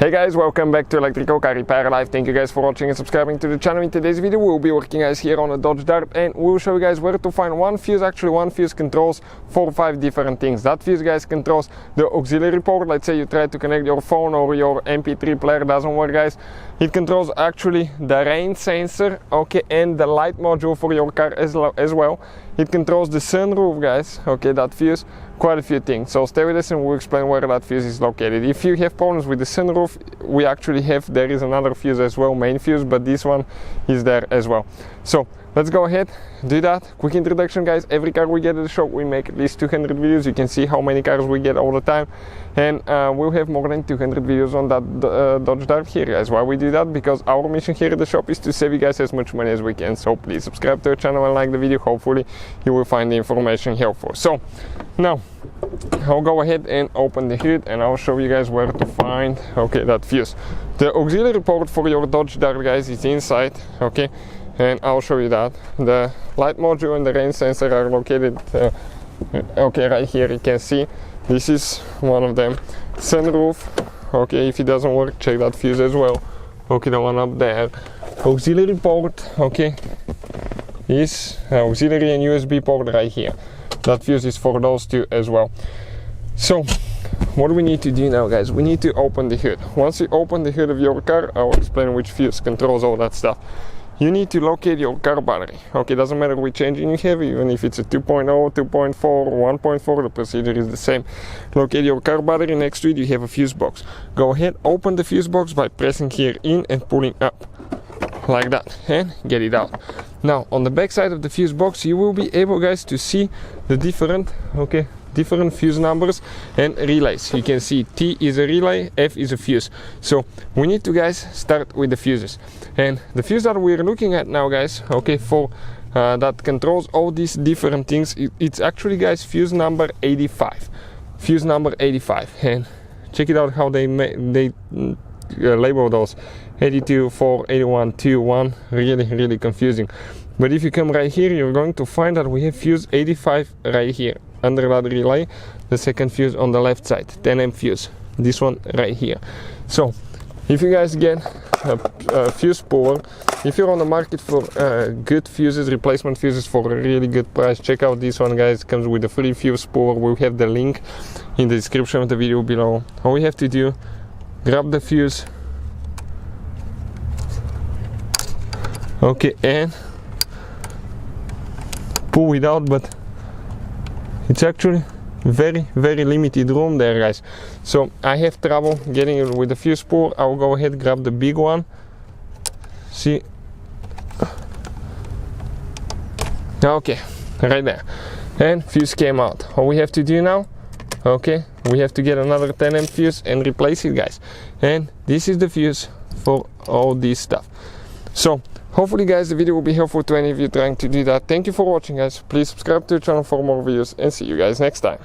Hey guys, welcome back to Electrical Car Repair Live. Thank you guys for watching and subscribing to the channel. In today's video we'll be working guys here on a Dodge Dart, and we'll show you guys where to find one fuse. Actually one fuse controls 4 or 5 different things. That fuse guys controls the auxiliary port. Let's say you try to connect your phone or your MP3 player, doesn't work guys. It controls actually the rain sensor, okay, and the light module for your car as well. It controls the sunroof guys, okay, that fuse, quite a few things. So stay with us and we'll explain where that fuse is located. If you have problems with the sunroof, we actually have, there is another fuse as well, main fuse, but this one is there as well. So let's go ahead, do that. Quick introduction guys, every car we get at the shop we make at least 200 videos. You can see how many cars we get all the time, and we'll have more than 200 videos on that Dodge Dart here guys. Why we do that? Because our mission here at the shop is to save you guys as much money as we can. So please subscribe to our channel and like the video. Hopefully you will find the information helpful. So now I'll go ahead and open the hood and I'll show you guys where to find, okay, that fuse. The auxiliary port for your Dodge Dart guys is inside, okay, and I'll show you that. The light module and the rain sensor are located okay, right here. You can see this is one of them. Sunroof, okay, if it doesn't work, check that fuse as well, okay, the one up there. Auxiliary port, okay, is auxiliary and USB port right here. That fuse is for those two as well. So what do we need to do now guys? We need to open the hood. Once you open the hood of your car, I'll explain which fuse controls all that stuff. You need to locate your car battery, okay, doesn't matter which engine you have, even if it's a 2.0, 2.4, 1.4, the procedure is the same. Locate your car battery, next to it you have a fuse box. Go ahead, open the fuse box by pressing here in and pulling up like that and get it out. Now on the back side of the fuse box you will be able guys to see the different fuse numbers and relays. You can see T is a relay, F is a fuse. So we need to guys start with the fuses, and the fuse that we're looking at now guys, okay, for that controls all these different things, it's actually guys fuse number 85. Fuse number 85, and check it out how they label those. 82, 4, 81, 2, 1, really confusing. But if you come right here, you're going to find that we have fuse 85 right here under that relay, the second fuse on the left side, 10M fuse, this one right here. So if you guys get a fuse puller, if you're on the market for good fuses, replacement fuses for a really good price, check out this one guys. It comes with a free fuse puller. We'll have the link in the description of the video below. All we have to do, grab the fuse, okay, and pull it out, but it's actually very limited room there guys. So I have trouble getting it with the fuse pull. I'll go ahead, grab the big one, see, okay, right there, and fuse came out. All we have to do now, okay, we have to get another 10M fuse and replace it guys, and this is the fuse for all this stuff. So hopefully guys the video will be helpful to any of you trying to do that. Thank you for watching guys. Please subscribe to the channel for more videos and see you guys next time.